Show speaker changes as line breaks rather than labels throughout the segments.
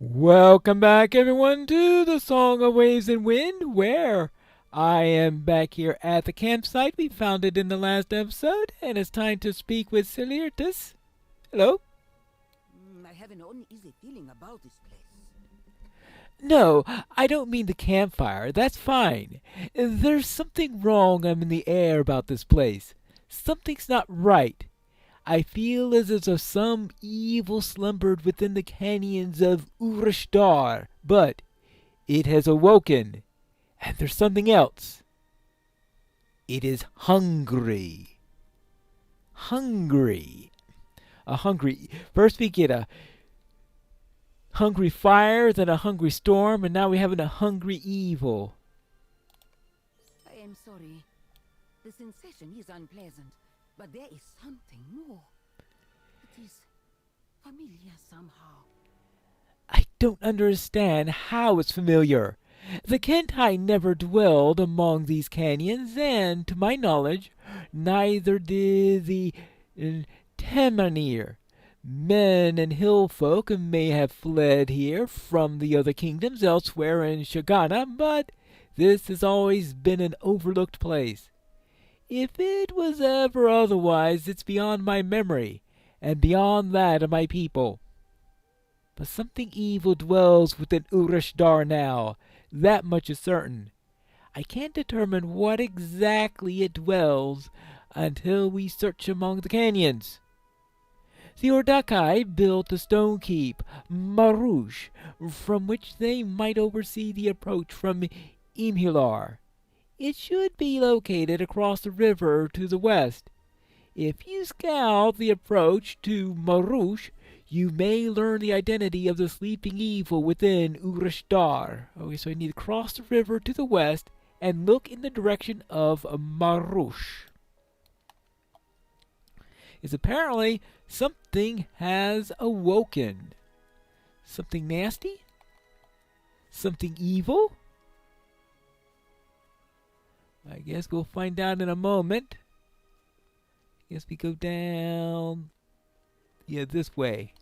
Welcome back, everyone, to the Song of Waves and Wind, where I am back here at the campsite we found it in the last episode, and it's time to speak with Celirtus. Hello?
I have an uneasy feeling about this place.
No, I don't mean the campfire. That's fine. There's something wrong in the air about this place. Something's not right. I feel as if some evil slumbered within the canyons of Urashtar, but it has awoken, and there's something else. It is hungry. Hungry. First we get a hungry fire, then a hungry storm, and now we have a hungry evil.
I am sorry. The sensation is unpleasant, but there is something more. It is familiar somehow.
I don't understand how it's familiar. The Kentai never dwelled among these canyons, and, to my knowledge, neither did the Temanir. Men and hill folk may have fled here from the other kingdoms elsewhere in Shagana, but this has always been an overlooked place. If it was ever otherwise, it's beyond my memory, and beyond that of my people. But something evil dwells within Urashtar now, that much is certain. I can't determine what exactly it dwells until we search among the canyons. The Ordakai built a stone keep, Marouche, from which they might oversee the approach from Imhilar. It should be located across the river to the west. If you scout the approach to Marouche, you may learn the identity of the sleeping evil within Urashtar. Okay, so you need to cross the river to the west and look in the direction of Marouche. Is apparently something has awoken. Something nasty? Something evil? I guess we'll find out in a moment. I guess we go down, this way.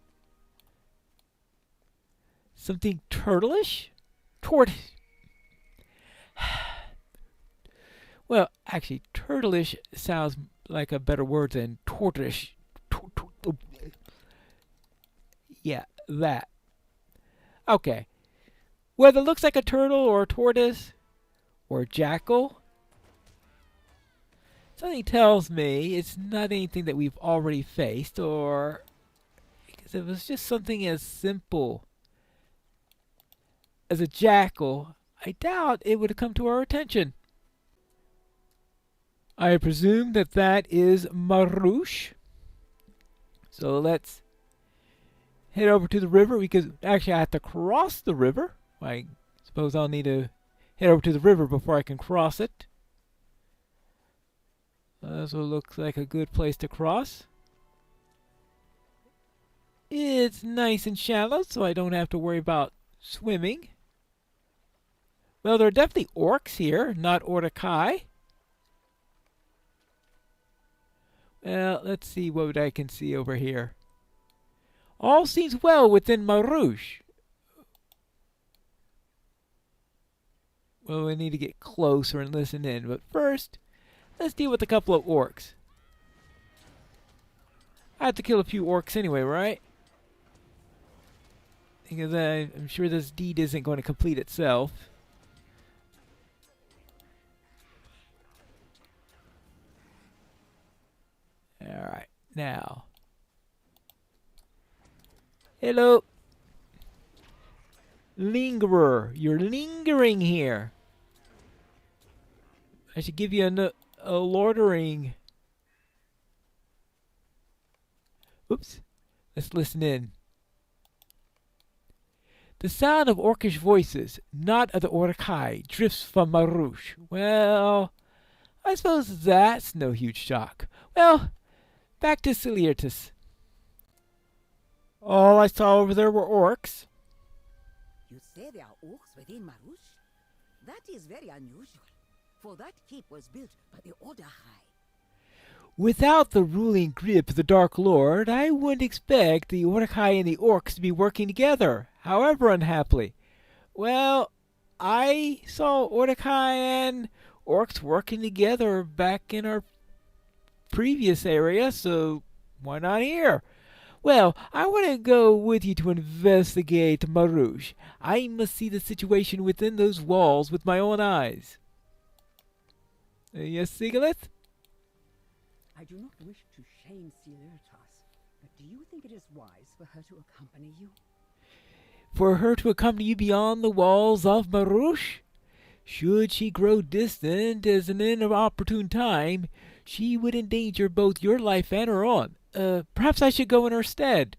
Something turtleish? Tortoise. Well, actually, turtleish sounds like a better word than tortoise. Yeah, that. Okay. Whether it looks like a turtle or a tortoise or a jackal, something tells me it's not anything that we've already faced, or because if it was just something as simple as a jackal, I doubt it would have come to our attention. I presume that is Marouche. So let's head over to the river, because actually I have to cross the river. I suppose I'll need to head over to the river before I can cross it. This looks like a good place to cross. It's nice and shallow, so I don't have to worry about swimming. Well, there are definitely orcs here, not Ordakai. Well, let's see what I can see over here. All seems well within Marouche. Well, we need to get closer and listen in, but first, let's deal with a couple of orcs. I have to kill a few orcs anyway, right? Because I'm sure this deed isn't going to complete itself. Alright, now. Hello. Lingerer, you're lingering here. I should give you a loitering. Oops. Let's listen in. The sound of orcish voices, not of the Orcakai, drifts from Marouche. Well, I suppose that's no huge shock. Well, back to Celirtus. All I saw over there were orcs.
You say there are orcs within Marouche? That is very unusual, for that keep was built by the Ordakai.
Without the ruling grip of the Dark Lord, I wouldn't expect the Orcakai and the orcs to be working together. however unhappily. Well, I saw Mordecai and orcs working together back in our previous area, so why not here? Well, I want to go with you to investigate Marouche. I must see the situation within those walls with my own eyes. Yes, Sigalith?
I do not wish to shame Silitas, but do you think it is wise for her to accompany you?
For her to accompany you beyond the walls of Marouche? Should she grow distant as an inopportune time, she would endanger both your life and her own. Perhaps I should go in her stead.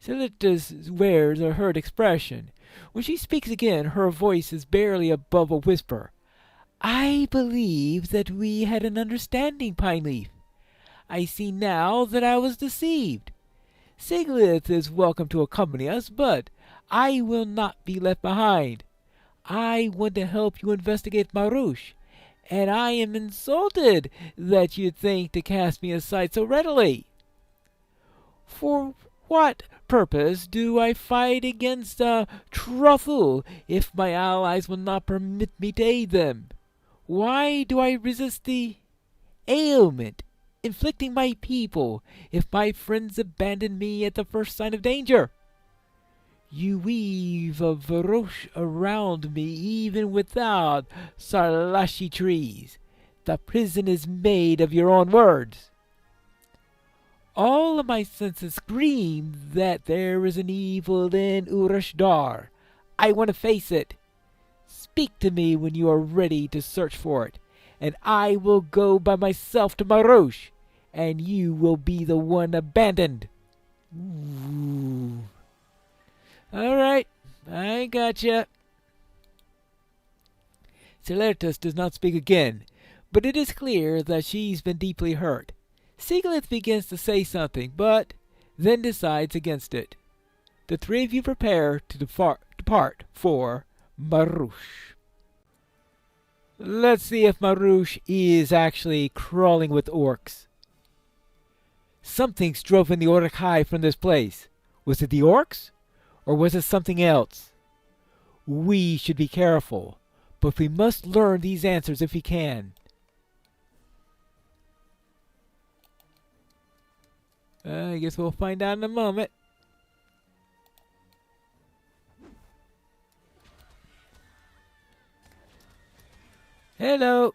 Silitas wears a hurt expression. When she speaks again, her voice is barely above a whisper. I believe that we had an understanding, Pineleaf. I see now that I was deceived. Sigalith is welcome to accompany us, but I will not be left behind. I want to help you investigate Marouche, and I am insulted that you think to cast me aside so readily. For what purpose do I fight against Truffle if my allies will not permit me to aid them? Why do I resist the ailment inflicting my people if my friends abandon me at the first sign of danger? You weave a varoche around me even without salashi trees. The prison is made of your own words. All of my senses scream that there is an evil in Urashdar. I want to face it. Speak to me when you are ready to search for it, and I will go by myself to Marouche, and you will be the one abandoned. Ooh. All right, I gotcha. Celertus does not speak again, but it is clear that she's been deeply hurt. Sigalith begins to say something, but then decides against it. The three of you prepare to depart for Marouche. Let's see if Marouche is actually crawling with orcs. Something's driven the Orcai from this place. Was it the orcs? Or was it something else? We should be careful, but we must learn these answers if we can. I guess we'll find out in a moment. Hello.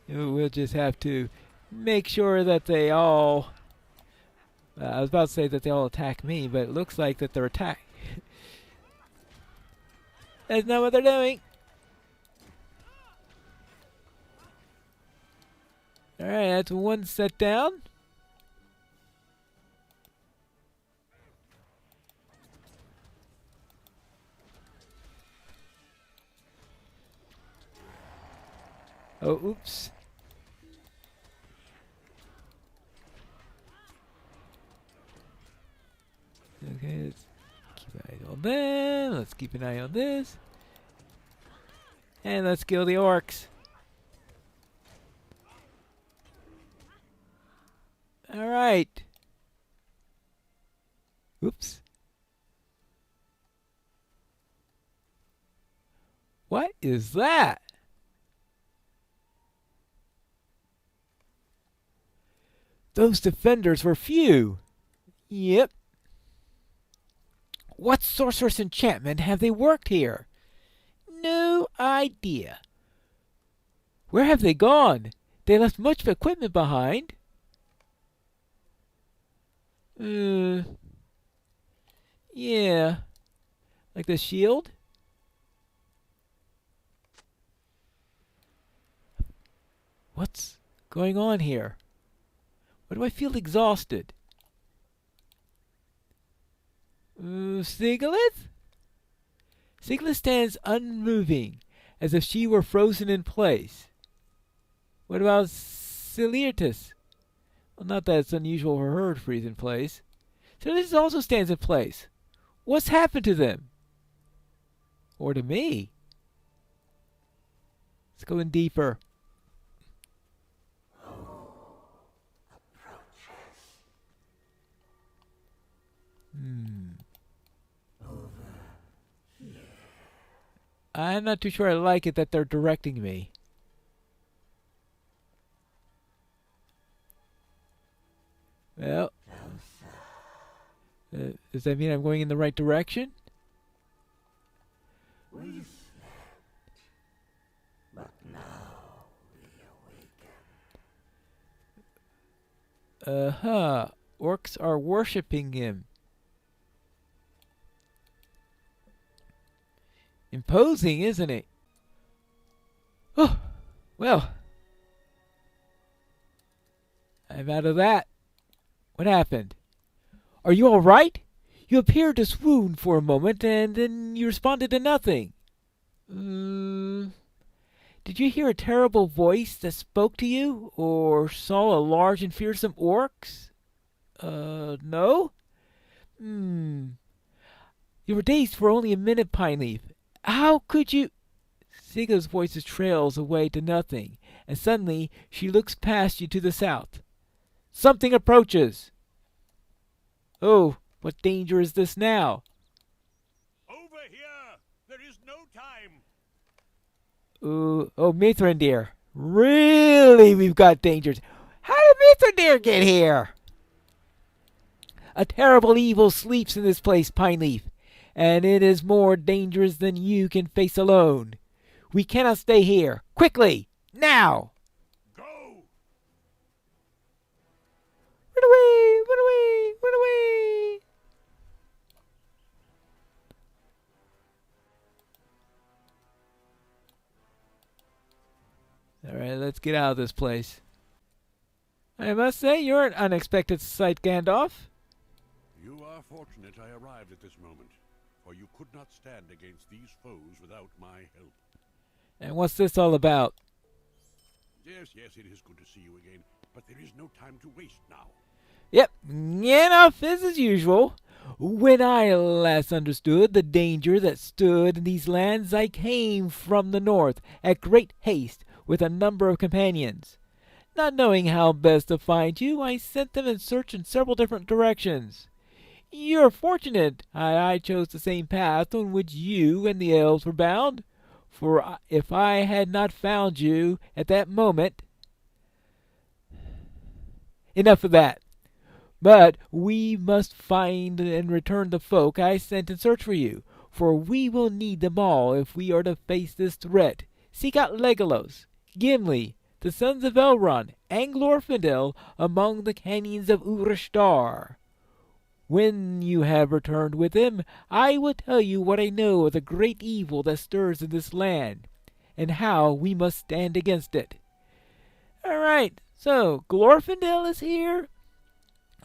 We'll just have to make sure that they all... I was about to say that they all attack me, but it looks like that they're attacked. That's not what they're doing. Alright, that's one set down. Oh, oops. Okay, let's keep an eye on them. Let's keep an eye on this. And let's kill the orcs. Alright. Oops. What is that? Those defenders were few. Yep. What sorcerous enchantment have they worked here? No idea. Where have they gone? They left much equipment behind. Yeah. Like the shield? What's going on here? Why do I feel exhausted? Sigalith? Sigalith stands unmoving, as if she were frozen in place. What about Ciliartus? Well, not that it's unusual for her to freeze in place. Ciliartus also stands in place. What's happened to them? Or to me? Let's go in deeper. I'm not too sure I like it that they're directing me. Well, does that mean I'm going in the right direction?
We slept, but now we awaken.
Uh-huh. Orcs are worshipping him. Imposing, isn't it? Oh, well. I'm out of that. What happened? Are you all right? You appeared to swoon for a moment, and then you responded to nothing. Did you hear a terrible voice that spoke to you, or saw a large and fearsome orcs? No? You were dazed for only a minute, Pineleaf. How could you... Sigla's voice trails away to nothing, and suddenly she looks past you to the south. Something approaches. Oh, what danger is this now?
Over here! There is no time!
Oh, Mithrandir. Really, we've got dangers. How did Mithrandir get here? A terrible evil sleeps in this place, Pineleaf, and it is more dangerous than you can face alone. We cannot stay here. Quickly! Now!
Go!
Run away! Run away! Run away! Alright, let's get out of this place. I must say, you're an unexpected sight, Gandalf.
You are fortunate I arrived at this moment, for you could not stand against these foes without my help.
And what's this all about?
Yes, it is good to see you again, but there is no time to waste now.
Yep, enough as usual. When I last understood the danger that stood in these lands, I came from the north at great haste with a number of companions. Not knowing how best to find you, I sent them in search in several different directions. You're fortunate I chose the same path on which you and the elves were bound, for if I had not found you at that moment... Enough of that. But we must find and return the folk I sent in search for you, for we will need them all if we are to face this threat. Seek out Legolas, Gimli, the sons of Elrond, and Glorfindel among the canyons of Urashtar. When you have returned with him, I will tell you what I know of the great evil that stirs in this land, and how we must stand against it. All right, so Glorfindel is here.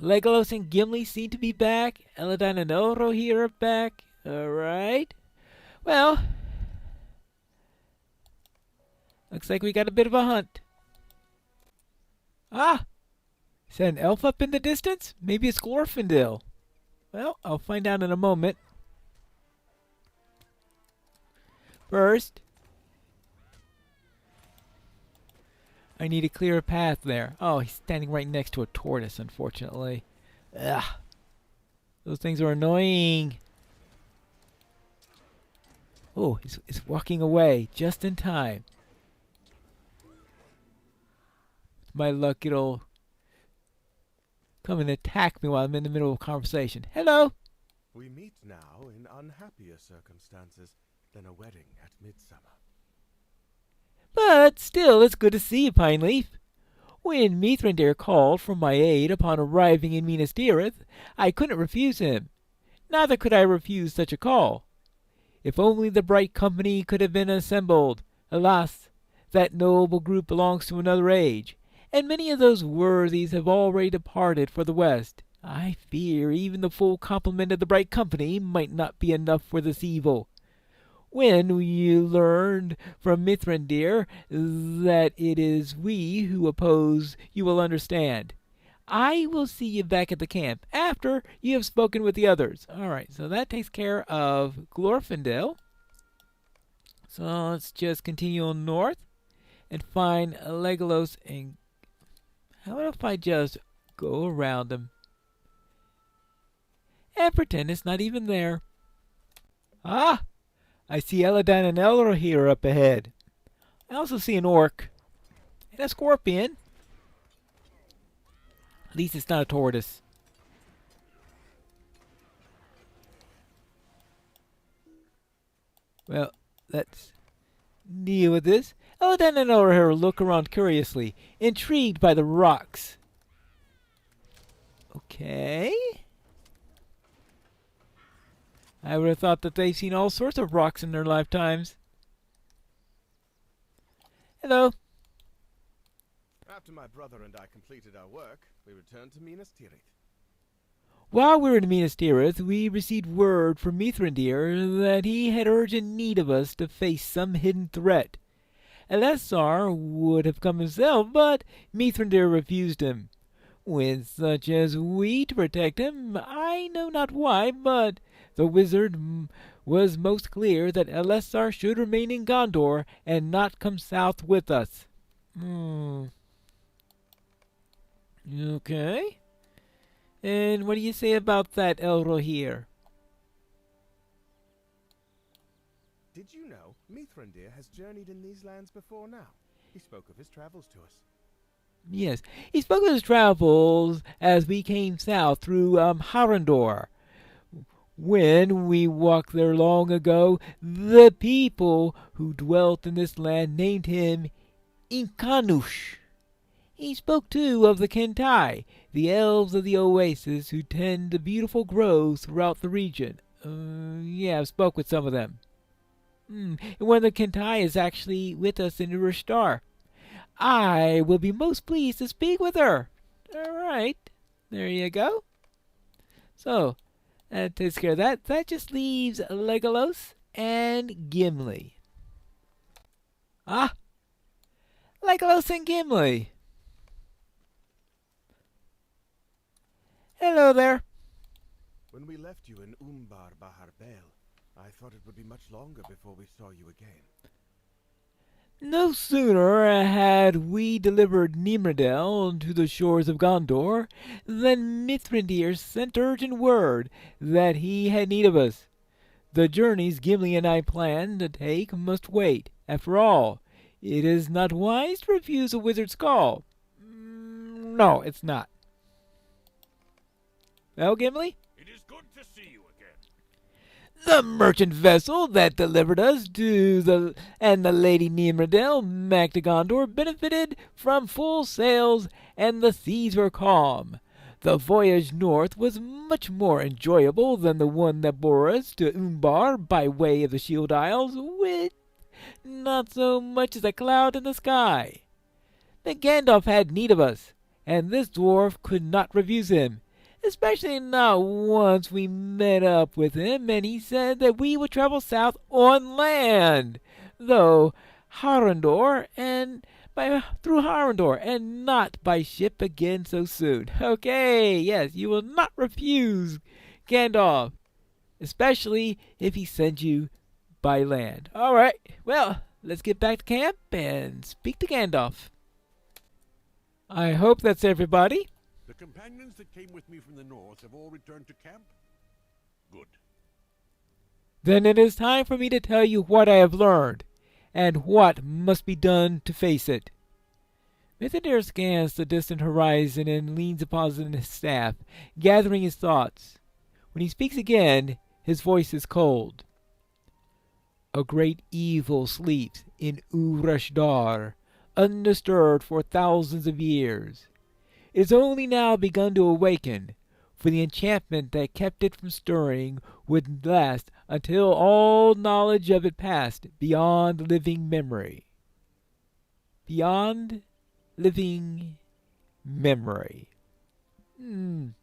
Legolas and Gimli seem to be back. Eladin and Elro here are back. All right. Well, looks like we got a bit of a hunt. Ah! Is that an elf up in the distance? Maybe it's Glorfindel. Well, I'll find out in a moment. First, I need to clear a path there. Oh, he's standing right next to a tortoise, unfortunately. Ugh. Those things are annoying. Oh, he's walking away just in time. With my luck, it'll come and attack me while I'm in the middle of a conversation. Hello!
We meet now in unhappier circumstances than a wedding at midsummer.
But still, it's good to see you, Pineleaf. When Mithrandir called for my aid upon arriving in Minas Tirith, I couldn't refuse him. Neither could I refuse such a call. If only the bright company could have been assembled. Alas, that noble group belongs to another age, and many of those worthies have already departed for the west. I fear even the full complement of the bright company might not be enough for this evil. When you learned from Mithrandir that it is we who oppose, you will understand. I will see you back at the camp after you have spoken with the others. All right, so that takes care of Glorfindel. So let's just continue on north and find Legolas. And how about if I just go around them and pretend it's not even there? Ah! I see Eladan and Elro here up ahead. I also see an orc and a scorpion. At least it's not a tortoise. Well, let's deal with this. Eladan and Elro look around curiously, intrigued by the rocks. Okay. I would have thought that they've seen all sorts of rocks in their lifetimes. Hello.
After my brother and I completed our work, we returned to Minas Tirith.
While we were in Minas Tirith, we received word from Mithrandir that he had urgent need of us to face some hidden threat. Elessar would have come himself, but Mithrandir refused him. With such as we to protect him, I know not why, but the wizard was most clear that Elessar should remain in Gondor and not come south with us. Okay. And what do you say about that, Elrohir?
Did you know Mithrandir has journeyed in these lands before now? He spoke of his travels to us.
Yes, he spoke of his travels as we came south through Harandor. When we walked there long ago, the people who dwelt in this land named him Inkanush. He spoke too of the Kentai, the elves of the oasis who tend to beautiful groves throughout the region. Yeah, I've spoke with some of them. And one of the Kentai is actually with us in Urishtar. I will be most pleased to speak with her. All right, there you go. So, that takes care of that. That just leaves Legolas and Gimli. Ah, Legolas and Gimli. Hello there.
When we left you in Umbar Bahar Bale, I thought it would be much longer before we saw you again.
No sooner had we delivered Nimrodel to the shores of Gondor than Mithrandir sent urgent word that he had need of us. The journeys Gimli and I planned to take must wait. After all, it is not wise to refuse a wizard's call. No, it's not. Well, Gimli?
It is good to see you again.
The merchant vessel that delivered us to the Lady Nimrodel back to Gondor benefited from full sails, and the seas were calm. The voyage north was much more enjoyable than the one that bore us to Umbar by way of the Shield Isles, with not so much as a cloud in the sky. The Gandalf had need of us, and this dwarf could not refuse him. Especially not once we met up with him and he said that we would travel south on land, through Harandor and not by ship again so soon. Okay, yes, you will not refuse Gandalf, especially if he sends you by land. All right, well, let's get back to camp and speak to Gandalf. I hope that's everybody.
The companions that came with me from the north have all returned to camp? Good.
Then it is time for me to tell you what I have learned, and what must be done to face it. Mithrandir scans the distant horizon and leans upon his staff, gathering his thoughts. When he speaks again, his voice is cold. A great evil sleeps in Urashtar, undisturbed for thousands of years. It has only now begun to awaken, for the enchantment that kept it from stirring would last until all knowledge of it passed beyond living memory. Beyond living memory. I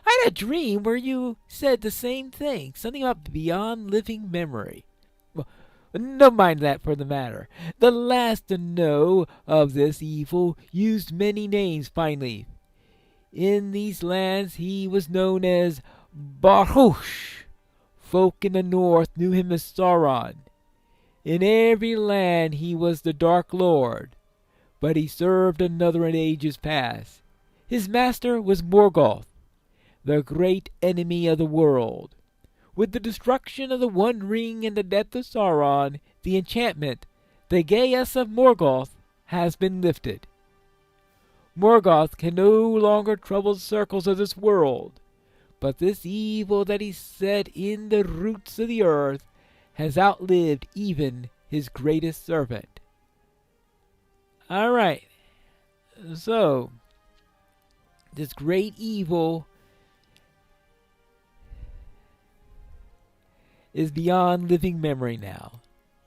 had a dream where you said the same thing, something about beyond living memory. Well, no mind that for the matter. The last to know of this evil used many names finally. In these lands he was known as Barhush. Folk in the north knew him as Sauron. In every land he was the Dark Lord, but he served another in ages past. His master was Morgoth, the great enemy of the world. With the destruction of the One Ring and the death of Sauron, the enchantment, the Gaius of Morgoth, has been lifted. Morgoth can no longer trouble the circles of this world, but this evil that he set in the roots of the earth has outlived even his greatest servant. Alright, so this great evil is beyond living memory now.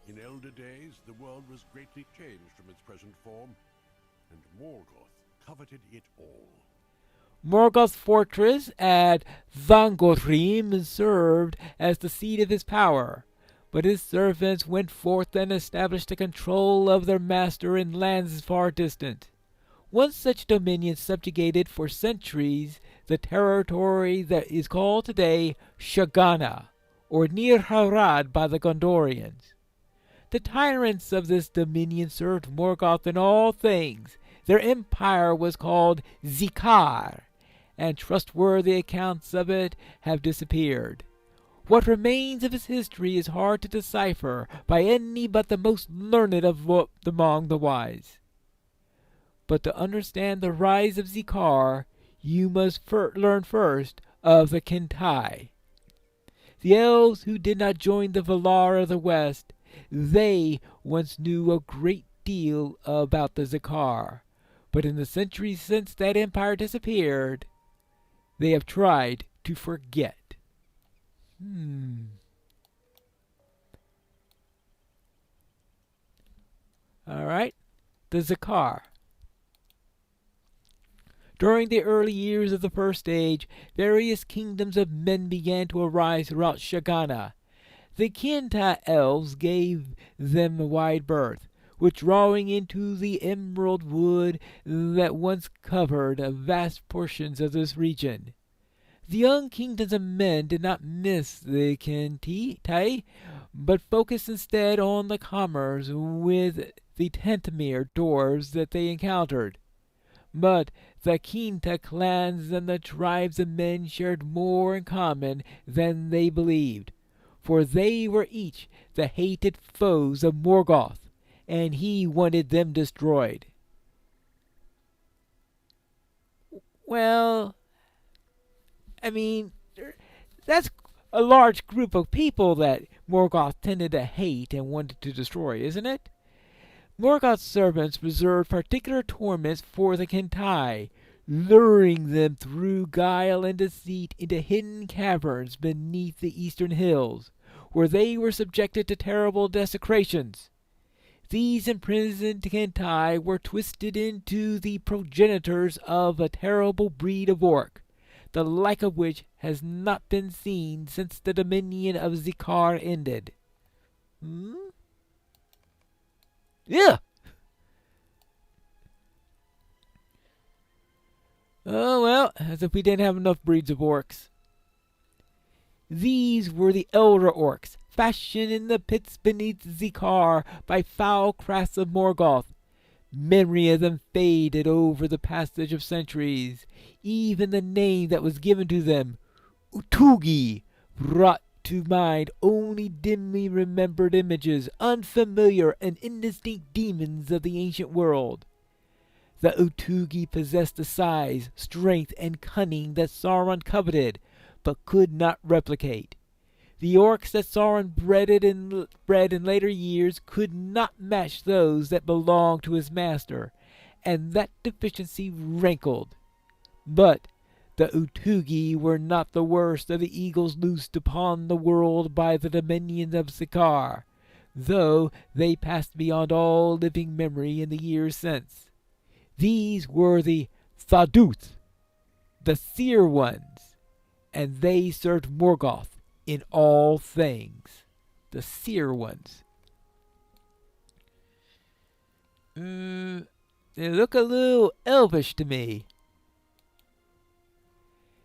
In elder days, the world was greatly changed from its present form, and Morgoth coveted it all.
Morgoth's fortress at Thangothrim served as the seat of his power, but his servants went forth and established the control of their master in lands far distant. Once such dominion subjugated for centuries the territory that is called today Shagana, or Near Harad by the Gondorians. The tyrants of this dominion served Morgoth in all things. Their empire was called Zikar, and trustworthy accounts of it have disappeared. What remains of its history is hard to decipher by any but the most learned among the wise. But to understand the rise of Zikar, you must learn first of the Kentai. The elves who did not join the Valar of the West, they once knew a great deal about the Zikar, but in the centuries since that empire disappeared, they have tried to forget. Alright, the Zikar. During the early years of the First Age, various kingdoms of men began to arise throughout Shagana. The Kenta elves gave them a wide berth, withdrawing into the emerald wood that once covered vast portions of this region. The young kingdoms of men did not miss the Kentai, but focused instead on the commerce with the Tantamir dwarves that they encountered. But the Kenta clans and the tribes of men shared more in common than they believed, for they were each the hated foes of Morgoth, and he wanted them destroyed. Well, I mean, that's a large group of people that Morgoth tended to hate and wanted to destroy, isn't it? Morgoth's servants reserved particular torments for the Kentai, luring them through guile and deceit into hidden caverns beneath the eastern hills, where they were subjected to terrible desecrations. These imprisoned Kentai were twisted into the progenitors of a terrible breed of orc, the like of which has not been seen since the dominion of Zikar ended. Yeah. Oh, well, as if we didn't have enough breeds of orcs. These were the elder orcs, fashioned in the pits beneath Zikar by foul crafts of Morgoth. Memory of them faded over the passage of centuries. Even the name that was given to them, Utugi, brought to mind only dimly remembered images, unfamiliar and indistinct demons of the ancient world. The Utugi possessed the size, strength, and cunning that Sauron coveted, but could not replicate. The orcs that Sauron bred in later years could not match those that belonged to his master, and that deficiency rankled. But the Utugi were not the worst of the eagles loosed upon the world by the dominion of Zikar, though they passed beyond all living memory in the years since. These were the Thaduth, the seer ones, and they served Morgoth in all things. The seer ones. They look a little elvish to me.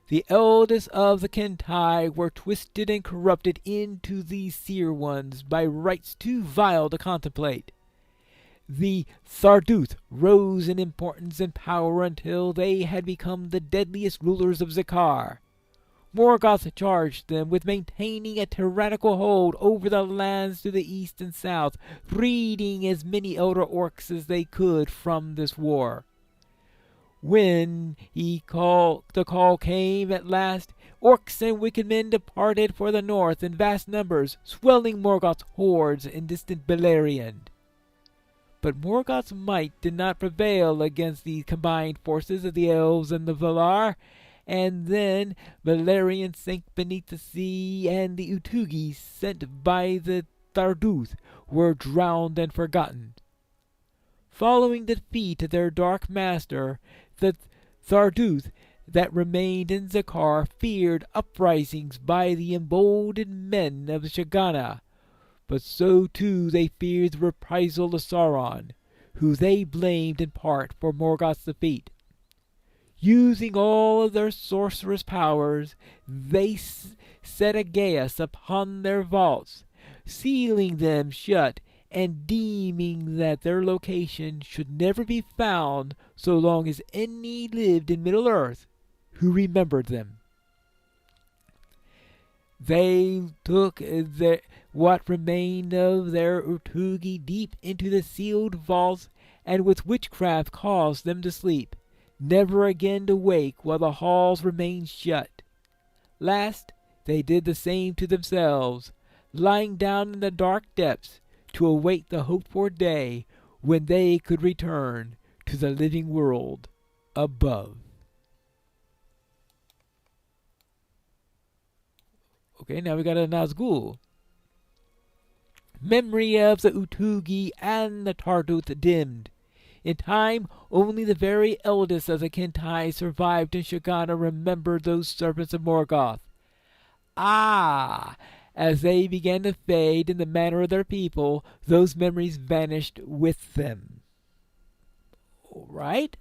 The eldest of the Kentai were twisted and corrupted into these seer ones by rites too vile to contemplate. The Tharduth rose in importance and power until they had become the deadliest rulers of Zikar. Morgoth charged them with maintaining a tyrannical hold over the lands to the east and south, freeing as many elder orcs as they could from this war. When the call came at last, orcs and wicked men departed for the north in vast numbers, swelling Morgoth's hordes in distant Beleriand. But Morgoth's might did not prevail against the combined forces of the elves and the Valar, and then Beleriand sank beneath the sea, and the Utugi sent by the Tharduth were drowned and forgotten. Following the defeat of their dark master, the Tharduth that remained in Zakar feared uprisings by the emboldened men of Shagana, but so too they feared the reprisal of Sauron, who they blamed in part for Morgoth's defeat. Using all of their sorcerous powers, they set a geas upon their vaults, sealing them shut and deeming that their location should never be found so long as any lived in Middle-earth who remembered them. They took what remained of their Utugi deep into the sealed vaults, and with witchcraft caused them to sleep, never again to wake while the halls remained shut. Last, they did the same to themselves, lying down in the dark depths to await the hoped-for day when they could return to the living world above. Okay, now we got a Nazgul. Memory of the Utugi and the Tharduth dimmed. In time, only the very eldest of the Kentai survived, and Shagana remembered those servants of Morgoth. As they began to fade in the manner of their people, those memories vanished with them. All right?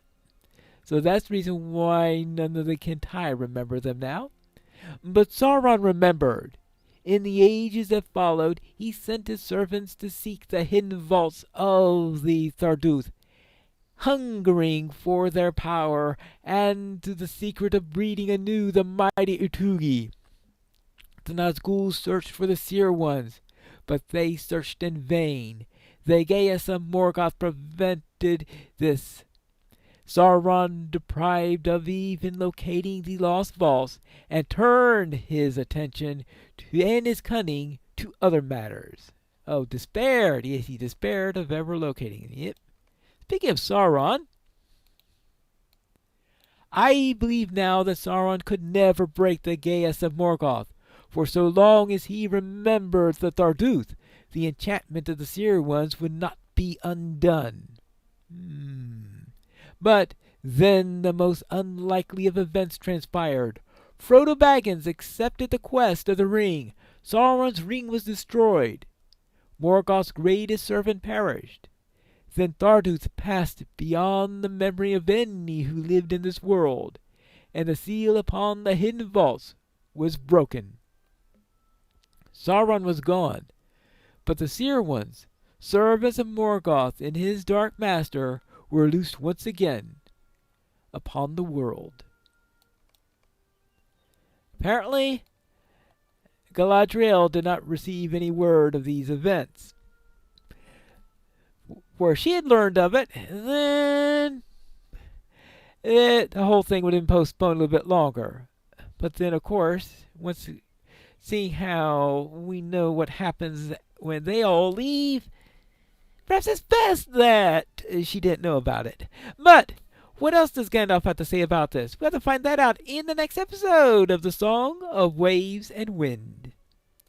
So that's the reason why none of the Kentai remember them now. But Sauron remembered. In the ages that followed, he sent his servants to seek the hidden vaults of the Tharduth, hungering for their power and to the secret of breeding anew the mighty Utugi. The Nazgûl searched for the Seer Ones, but they searched in vain. The Geas of Morgoth prevented this. Sauron, deprived of even locating the lost vaults, and turned his attention and his cunning to other matters. Oh, despaired. Yes, he despaired of ever locating it. Yep. Speaking of Sauron, I believe now that Sauron could never break the Geas of Morgoth, for so long as he remembered the Tharduth, the enchantment of the Seer Ones would not be undone. But then the most unlikely of events transpired. Frodo Baggins accepted the quest of the ring. Sauron's ring was destroyed. Morgoth's greatest servant perished. Then Tharduth passed beyond the memory of any who lived in this world, and the seal upon the hidden vaults was broken. Sauron was gone, but the Seer Ones, servants of Morgoth and his Dark Master, were loosed once again upon the world. Apparently, Galadriel did not receive any word of these events. Where she had learned of it, then the whole thing would have been postponed a little bit longer. But then, of course, once seeing how we know what happens when they all leave, perhaps it's best that she didn't know about it. But what else does Gandalf have to say about this? We'll have to find that out in the next episode of the Song of Waves and Wind.